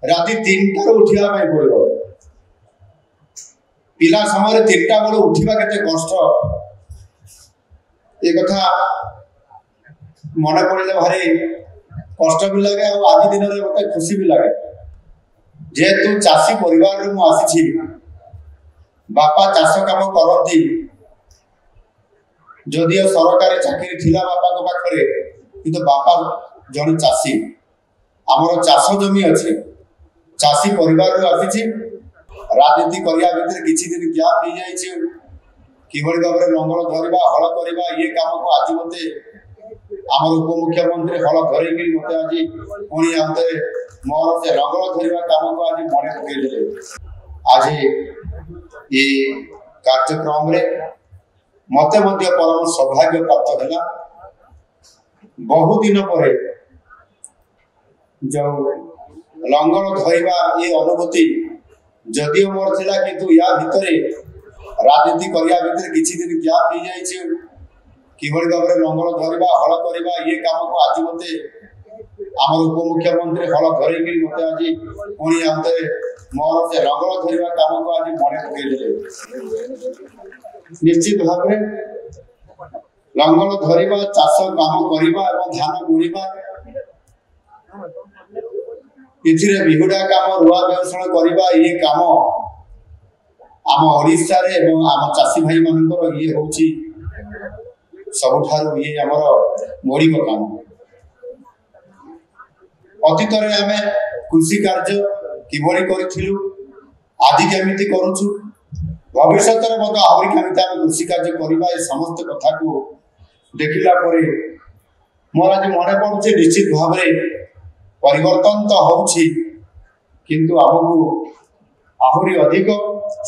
राति 3टार उठा पड़ो पिला समय 3टा बेलू उठा केते कष्ट ये कथा मन पड़े भारी कष्ट भी लगे और आज दिन में मत खुशी भी लगे जेहेतु चाषी परिवार मु आसी बापा चाष काम करती जदि सरकारी चाकरी थिला बापा पाखरे किंतु बापा जन चाषी आमर चाष जमी अच्छे चाषी परिवार आसी राजनीति करने भितर किसी दिन गैप हो जाए किभली भाव में लंगल धरवा हल करवा ये कम को आज मत आम उपमुख्यमंत्री हल धरिकी मत आज पुणी आमते मोर से लंगल धरवा कम को आज मन पकईदे आज ये कार्यक्रम रे मते मध्य परम सौभाग्य प्राप्त है बहु दिन पर जो लंगल धरवा ये अनुभूति जदिव मोर थिला किंतु या भितर राजनीति करने भितर किसी दिन गैप हो जाए किभली भाव में लंगल धरवा हल करवा ये कम को आज मत आम उपमुख्यमंत्री हल धरिकी मत आज पुणी आमते मोर से लंगल धरवा कम को आज मन पकईदे निश्चित भाव में लंगल धरवा चाष काम करवा धान बुणवा इथिरे बिहुडा काम रुआ बेउषण करवा ये काम आम ओडिशा रे एवं आम चाषी भाई मानकर ये होची सबुठारु ये हमर मौलिक काम अतीत रे आमे कृषि कार्य किभली करिथिलु आदि केमिति करूछु भविष्य रे मत आहुरी केमिति आमे कृषि कार्य करबा ए समस्त कथा को देखिला परे मोर आज मन पड़ुछि निश्चित भाव में परिवर्तन तो होछि किंतु आमको आहुरी अधिक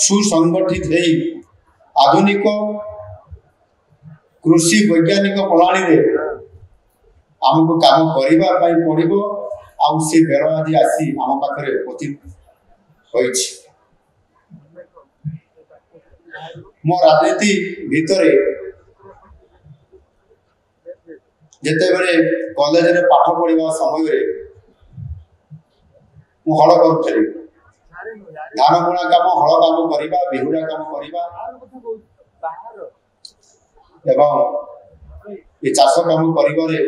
सुसंगठित है आधुनिक कृषि वैज्ञानिक प्रणाली रे आमको काम करबा पई पड़िबो आउ से बेल आदि आसी आम पाखरे उपस्थित होइछि मो राजनीति भितरे जेते बेले कॉलेज रे पाठ पढ़िबा समय रे मु हल करूथली धान बुणा काम हल काम करवा बिहुडा काम करवा एवं ये चाष काम करिबारे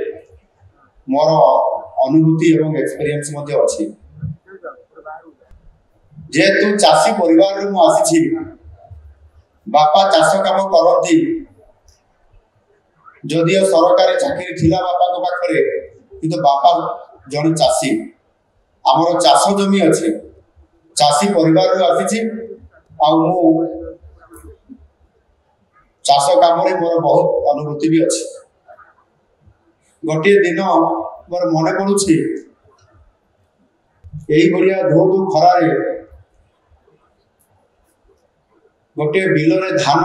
मोर अनुभूति एवं एक्सपीरियंस मध्ये अछि जेहेतु चाषी परिवार मु आसी बापा चाष काम करती जदि सरकारी चाकरी थिला बापा पाखरे किंतु बापा जन चाषी आमर चाष जमी अच्छे चाषी परिवार आसी चाष काम मोर बहुत अनुभूति भी अच्छी गोटे दिन मोर मन पड़ुछि यही बढ़िया धो धो खरारे गोटे बिल रे धान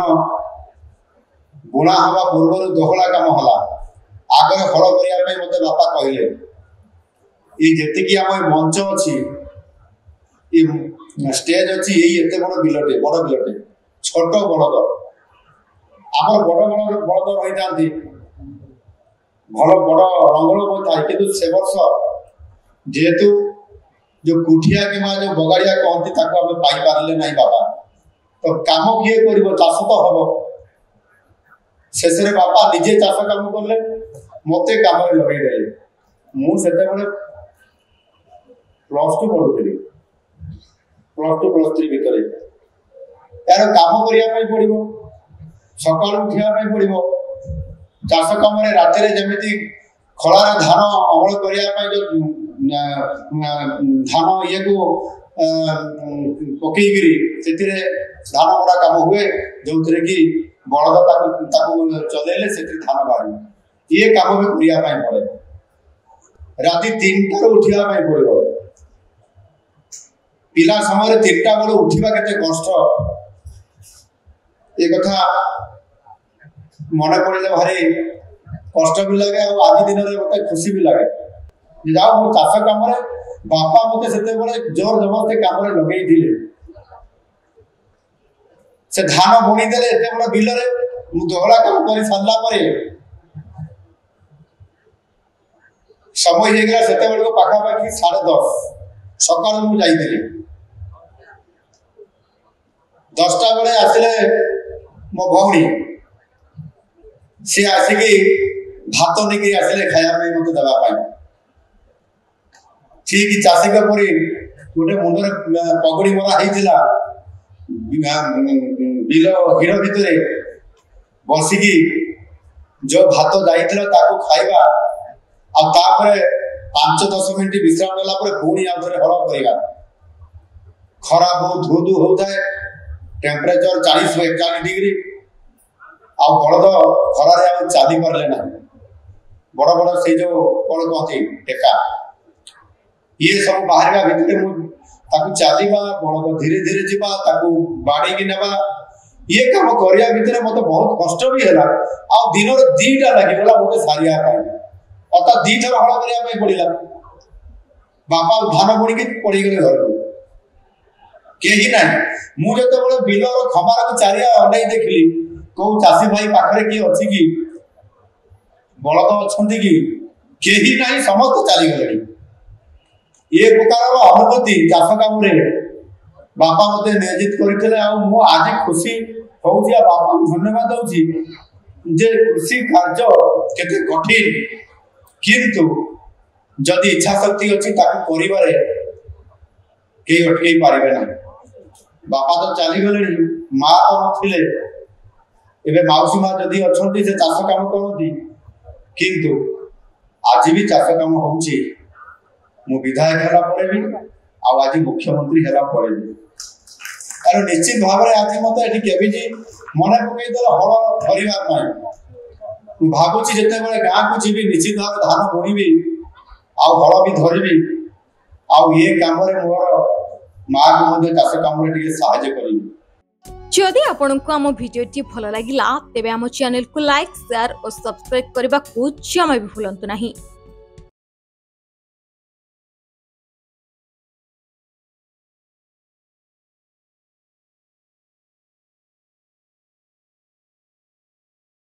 बुणा हवा पूर्व दोहला काम हला आगे हल करने मत बापा कहले ये जेतिकी आम मंच अच्छी स्टेज अच्छी यही एत बड़ बिलटे छोट बलद आम बड़ बलद रही था भल बड़ रंगल था कि से वर्ष जेहेतु जो कुठिया कि जो बगाड़िया कहती आम पारे ना बापा तो काम किए कर चाष तो हम शेष बापा निजे चाष काम कले मत कम लगे मुझे +2 पढ़ुली +2 +3 भितर यार काम करने पड़ो सका उठा पड़ो चाष कम रात जमी खलार धान अमल करने जो धान ये को पकईकरी से धान बड़ा काम हुए जो थे कि बलद चलैले से धान बाहर ये काम भी करने पड़े राति 3टार उठा पड़ो पिला समय 3टा बेलू उठा केते कष्ट ये कथा मन पड़े भारी कष्ट भी लगे और आज दिन में मत खुशी भी लगे जाओ मो चाष कम बापा मत से जोर जबरदस्ती कम लगे से धान बुणी देले एते बड़ बिल रे मु दोहला काम कर सारला परे समय हो गला सेते बेल को पाखा पाखी 10:30 सकाळ मु जाइली 10टा बेले आसिले मो भौणी सी आसिकी भात नहीं आसिले खाया मत देवाई ठीक चाषी परी गोटे मुंडर पगड़ी मरा होता बिल हिड़ भितर बसिकी जो भात जाइला खाइबा आपर 5-10 मिनट विश्राम नेला पुणी आउ थे हल करवा खरा बहुत धू धू होता है टेम्परेचर 40-41 डिग्री आ बड़द खरारे आ चली पारे ना बड़ बड़ से जो कौन कहते टेका ये सब बाहर भितर चलवा बड़द धीरे धीरे जावा बाड़ी की नेबा ये कम करने भितर मत बहुत कष्ट भी है आ दिन 2टा लगिगला मत सारिया अर्थात 2 थर हल करने पड़ा बापा धान बुणी पड़गले घर को कहीं ना मुझे बिलर खबार को चारिया अनै देखली कौ चाषी भाई पाखे किए अच्छी कि बलद अच्छा कि कहीं ना समस्त चलीगले ये प्रकार अनुभूति चाष काम बापा मत नियोजित करते आज खुशी हूँ बापा को धन्यवाद दूसरी जे कृषि कार्य केते कठिन किंतु जदि इच्छा शक्ति अच्छी करिबारे कई अटकई पारे ना बापा तो चलीगले माँ तो नथिले एबे माउसी माँ जदि अच्छा से चाष काम करती किंतु आज भी चाष काम होउची मु विधायक हला परे भी आज मुख्यमंत्री हला परे भी अरे निश्चित भाव में आज मत ये केबीजी मन पकईदे हल धरवा भावुची जिते बड़े गाँ को जी निश्चित भाव धान बुणी हल भी धरबी ये काम मोर माँ को चाष काम साहाय्य करी जदि आपंक आम भिडी भल लगा तेब आम चैनल को लाइक शेयर और सब्सक्राइब करने को जमा भी भूलु नहीं।